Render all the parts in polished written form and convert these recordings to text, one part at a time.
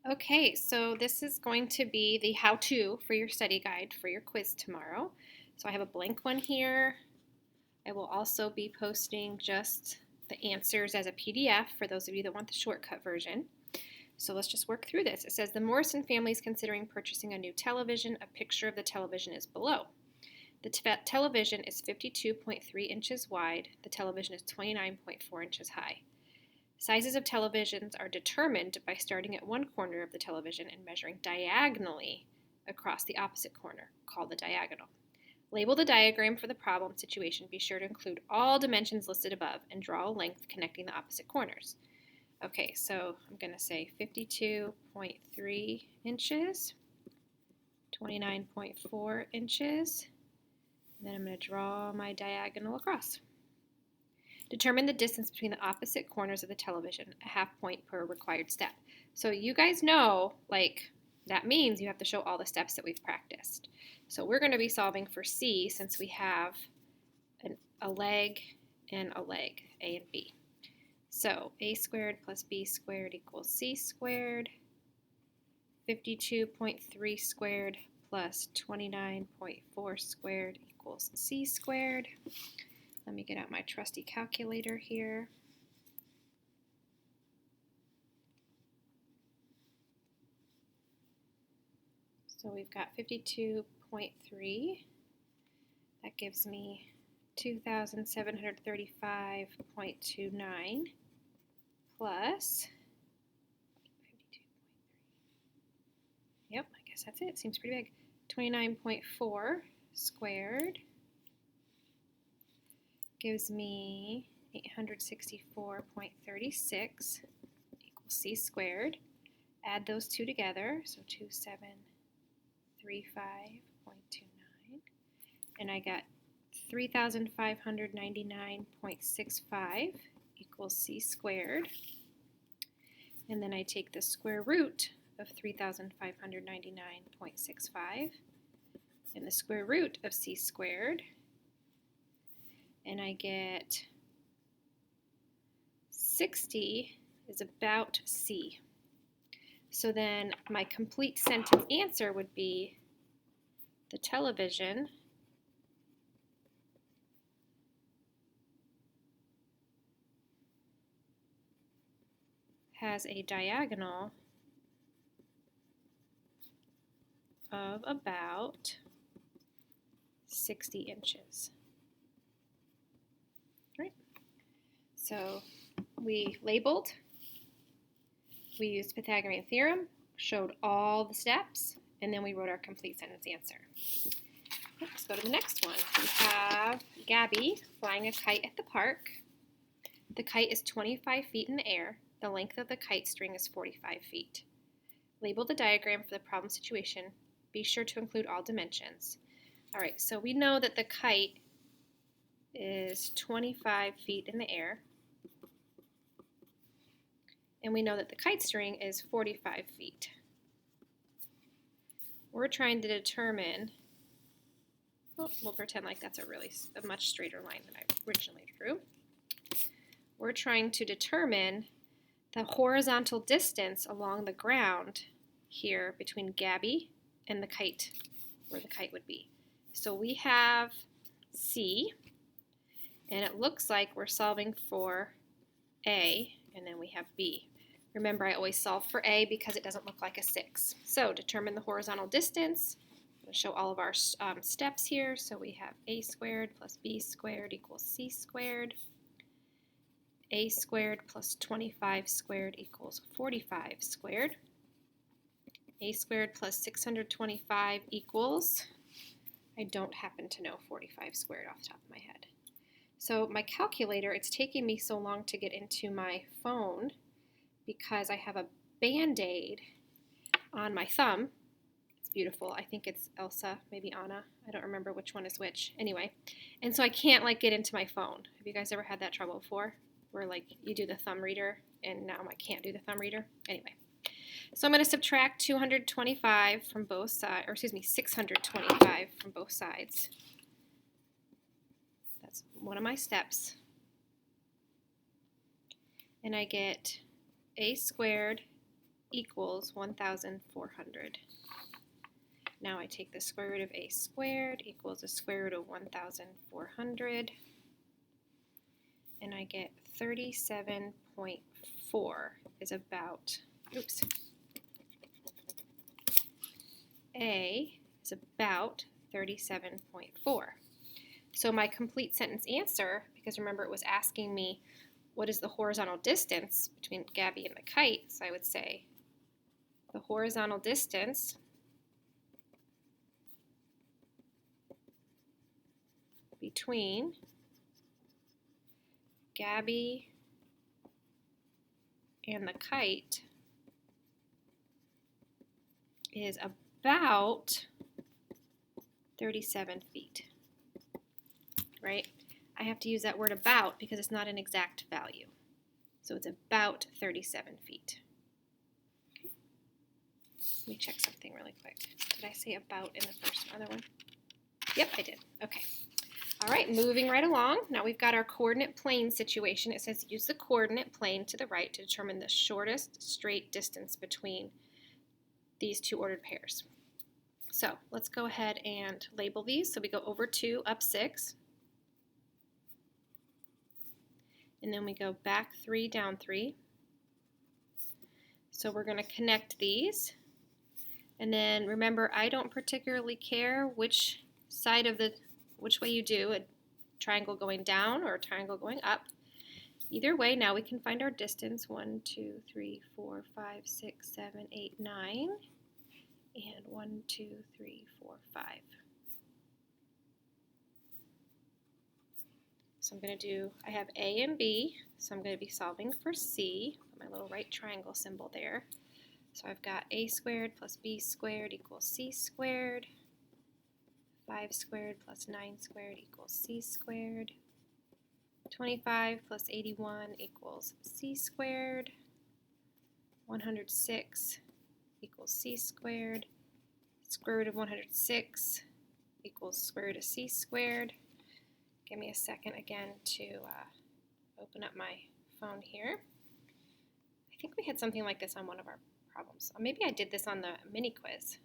Okay, so this is going to be the how-to for your study guide for your quiz tomorrow. So I have a blank one here. I will also be posting just the answers as a PDF for those of you that want the shortcut version. So let's just work through this. It says the Morrison family is considering purchasing a new television. A picture of the television is below. The television is 52.3 inches wide. The television is 29.4 inches high. Sizes of televisions are determined by starting at one corner of the television and measuring diagonally across the opposite corner, called the diagonal. Label the diagram for the problem situation. Be sure to include all dimensions listed above and draw a length connecting the opposite corners. Okay, so I'm going to say 52.3 inches, 29.4 inches, and then I'm going to draw my diagonal across. Determine the distance between the opposite corners of the television, a half point per required step. So you guys know, that means you have to show all the steps that we've practiced. So we're going to be solving for C since we have a leg and a leg, A and B. So A squared plus B squared equals C squared. 52.3 squared plus 29.4 squared equals C squared. Let me get out my trusty calculator here. So we've got 52.3. That gives me 2,735.29 plus 52.3. Yep, I guess that's it. Seems pretty big. 29.4 squared gives me 864.36 equals C squared. Add those two together, so 2,735.29, and I got 3,599.65 equals C squared. And then I take the square root of 3,599.65 and the square root of C squared, and I get 60 is about C. So then my complete sentence answer would be the television has a diagonal of about 60 inches. Right? So we labeled, we used Pythagorean Theorem, showed all the steps, and then we wrote our complete sentence answer. Let's go to the next one. We have Gabby flying a kite at the park. The kite is 25 feet in the air. The length of the kite string is 45 feet. Label the diagram for the problem situation. Be sure to include all dimensions. All right, so we know that the kite is 25 feet in the air. And we know that the kite string is 45 feet. We're trying to determine, we'll pretend like that's a much straighter line than I originally drew. We're trying to determine the horizontal distance along the ground here between Gabby and the kite, where the kite would be. So we have C, and it looks like we're solving for A, and then we have B. Remember, I always solve for A because it doesn't look like a 6. So determine the horizontal distance. I'm going to show all of our steps here. So we have A squared plus B squared equals C squared. A squared plus 25 squared equals 45 squared. A squared plus 625 equals, I don't happen to know 45 squared off the top of my head. So my calculator, it's taking me so long to get into my phone because I have a Band-Aid on my thumb. It's beautiful. I think it's Elsa, maybe Anna. I don't remember which one is which. Anyway, and so I can't get into my phone. Have you guys ever had that trouble before? Where you do the thumb reader and now I can't do the thumb reader? Anyway, so I'm going to subtract 225 from both sides, or excuse me, 625 from both sides. That's one of my steps. And I get A squared equals 1,400. Now I take the square root of a squared equals the square root of 1,400, and I get 37.4 is about, oops, A is about 37.4. So my complete sentence answer, because remember it was asking me what is the horizontal distance between Gabby and the kite, so I would say the horizontal distance between Gabby and the kite is about 37 feet, right? I have to use that word about because it's not an exact value. So it's about 37 feet. Okay. Let me check something really quick. Did I say about in the first other one? Yep, I did. Okay. All right, moving right along. Now we've got our coordinate plane situation. It says use the coordinate plane to the right to determine the shortest straight distance between these two ordered pairs. So let's go ahead and label these. So we go over 2, up 6. And then we go back 3, down 3. So we're going to connect these. And then remember, I don't particularly care which way you do, a triangle going down or a triangle going up. Either way, now we can find our distance. 1, 2, 3, 4, 5, 6, 7, 8, 9. And 1, 2, 3, 4, 5. So I'm going to do, I have A and B, so I'm going to be solving for C, my little right triangle symbol there. So I've got A squared plus B squared equals C squared. 5 squared plus 9 squared equals C squared. 25 plus 81 equals C squared. 106 equals C squared. Square root of 106 equals square root of C squared. Give me a second again to open up my phone here. I think we had something like this on one of our problems. Or maybe I did this on the mini quiz.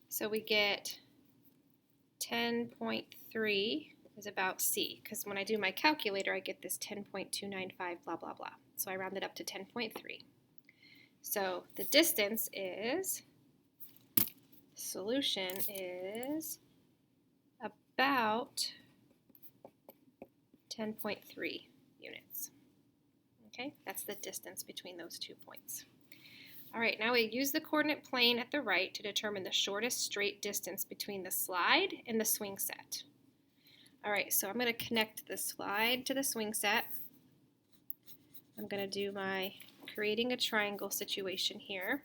So we get 10.3 is about C, because when I do my calculator, I get this 10.295 blah, blah, blah. So I rounded up to 10.3. So the distance is, solution is about 10.3 units. Okay, that's the distance between those 2 points. All right, now we use the coordinate plane at the right to determine the shortest straight distance between the slide and the swing set. All right, so I'm going to connect the slide to the swing set. I'm going to do my creating a triangle situation here.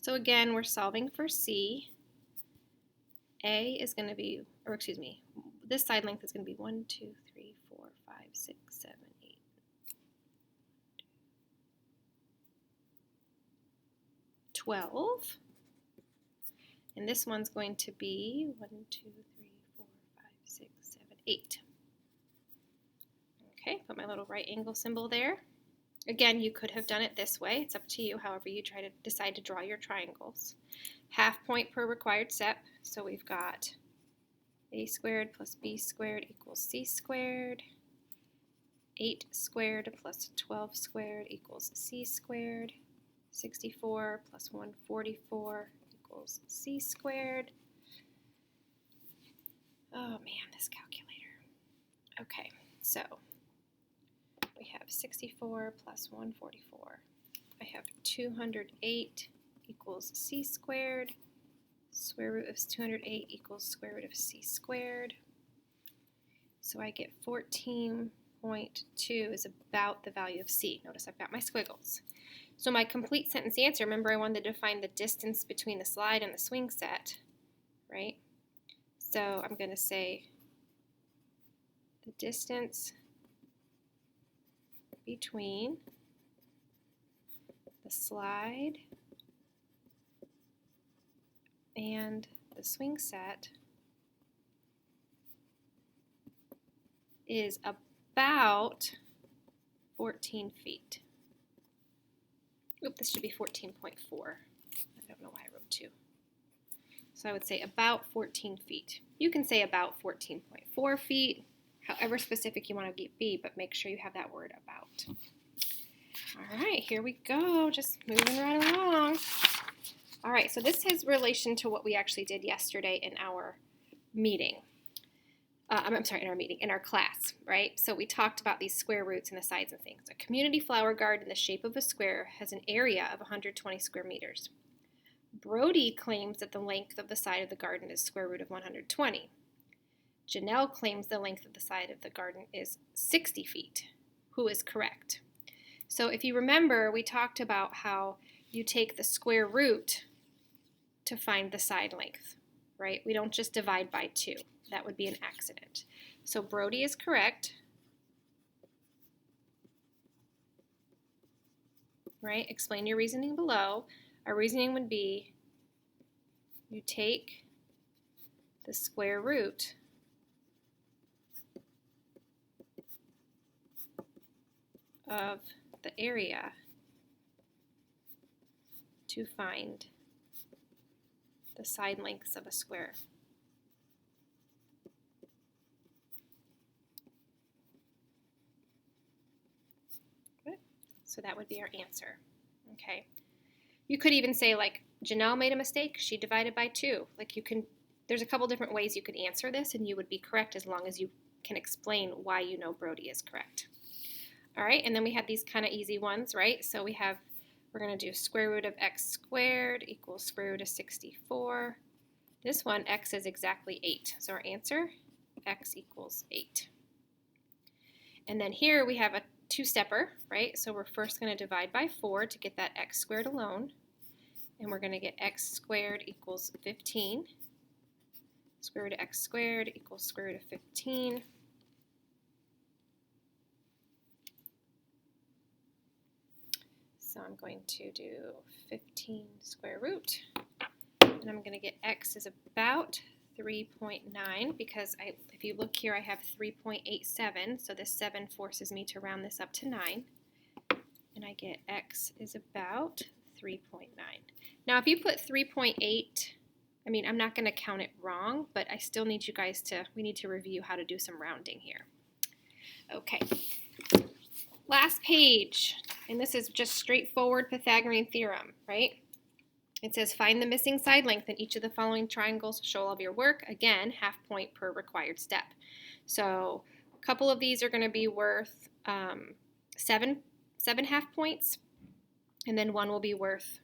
So again, we're solving for C. A is going to be, or excuse me, this side length is going to be 1, 2, 3, 4, 5, 6, 7, 8. 12. And this one's going to be 1, 2, 3, 4, 5, 6, 7, 8. Okay, put my little right angle symbol there. Again, you could have done it this way. It's up to you, however you decide to draw your triangles. Half point per required step. So we've got A squared plus B squared equals C squared. 8 squared plus 12 squared equals C squared. 64 plus 144 equals C squared. Oh man, this calculator. Okay, so we have 64 plus 144. I have 208 equals C squared. Square root of 208 equals square root of C squared. So I get 14.2 is about the value of C. Notice I've got my squiggles. So my complete sentence answer, remember I wanted to find the distance between the slide and the swing set, right? So I'm going to say the distance between the slide and the swing set is about 14 feet. Oop, this should be 14.4. I don't know why I wrote 2. So I would say about 14 feet. You can say about 14.4 feet, however specific you want to be, but make sure you have that word about. All right, here we go, just moving right along. All right, so this has relation to what we actually did yesterday in our meeting. In our class, right? So we talked about these square roots and the sides and things. A community flower garden in the shape of a square has an area of 120 square meters. Brody claims that the length of the side of the garden is square root of 120. Janelle claims the length of the side of the garden is 60 feet. Who is correct? So if you remember, we talked about how you take the square root to find the side length, right? We don't just divide by 2. That would be an accident. So Brody is correct, right? Explain your reasoning below. Our reasoning would be you take the square root of the area to find the side lengths of a square. So that would be our answer, okay? You could even say, like, Janelle made a mistake. She divided by 2. Like, there's a couple different ways you could answer this, and you would be correct as long as you can explain why you know Brody is correct. All right, and then we have these kind of easy ones, right? So we're going to do square root of x squared equals square root of 64. This one, x is exactly 8. So our answer, x equals 8. And then here we have a two-stepper, right? So we're first going to divide by 4 to get that x squared alone. And we're going to get x squared equals 15. Square root of x squared equals square root of 15. So I'm going to do 15 square root. And I'm going to get x is about 3.9 because if you look here, I have 3.87, so this 7 forces me to round this up to 9. And I get x is about 3.9. Now, if you put 3.8, I'm not going to count it wrong, but I still need you guys we need to review how to do some rounding here. Okay, last page, and this is just straightforward Pythagorean theorem, right? It says find the missing side length in each of the following triangles. Show all of your work. Again, half point per required step. So a couple of these are going to be worth 7 half points, and then one will be worth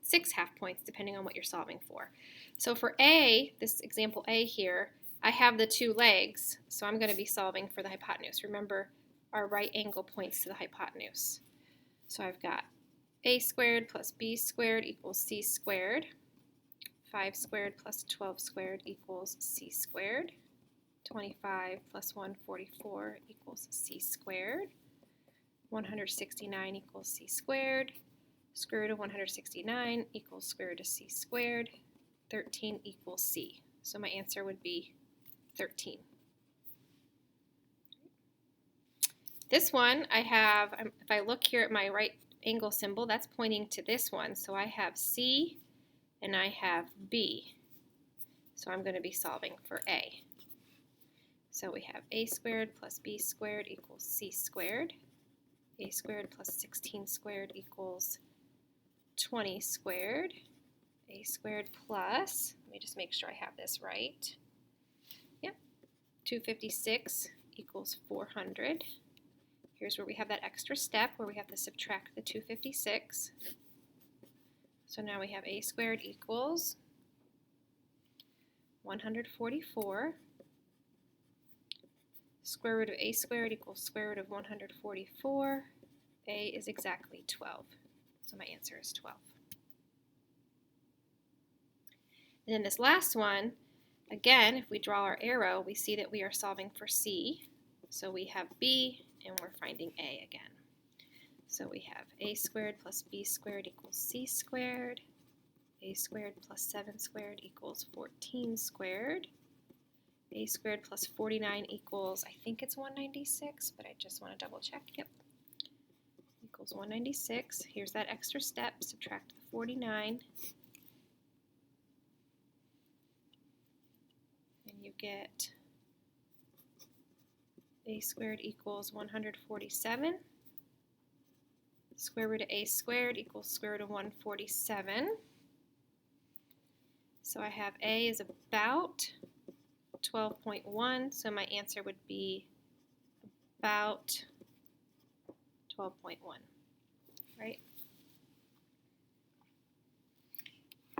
6 half points depending on what you're solving for. So for A, this example A here, I have the 2 legs, so I'm going to be solving for the hypotenuse. Remember, our right angle points to the hypotenuse. So I've got a squared plus b squared equals c squared. 5 squared plus 12 squared equals c squared. 25 plus 144 equals c squared. 169 equals c squared. Square root of 169 equals square root of c squared. 13 equals c. So my answer would be 13. This one I have, if I look here at my right angle symbol, that's pointing to this one. So I have C and I have B. So I'm going to be solving for A. So we have a squared plus b squared equals c squared. A squared plus 16 squared equals 20 squared. A squared plus, let me just make sure I have this right. Yep, 256 equals 400. Here's where we have that extra step where we have to subtract the 256. So now we have a squared equals 144. Square root of a squared equals square root of 144. A is exactly 12. So my answer is 12. And then this last one, again, if we draw our arrow, we see that we are solving for C. So we have B, and we're finding A again. So we have a squared plus b squared equals c squared. A squared plus 7 squared equals 14 squared. A squared plus 49 equals, I think it's 196, but I just want to double check. Yep. Equals equals 196. Here's that extra step, subtract the 49. And you get a squared equals 147. Square root of a squared equals square root of 147. So I have a is about 12.1, so my answer would be about 12.1, right?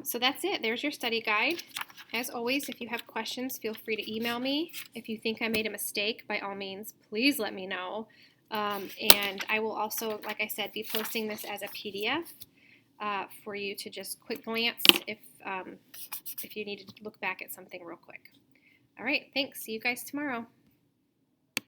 So that's it. There's your study guide. As always, if you have questions, feel free to email me. If you think I made a mistake, by all means, please let me know. And I will also, like I said, be posting this as a PDF for you to just quick glance if you need to look back at something real quick. All right, thanks. See you guys tomorrow.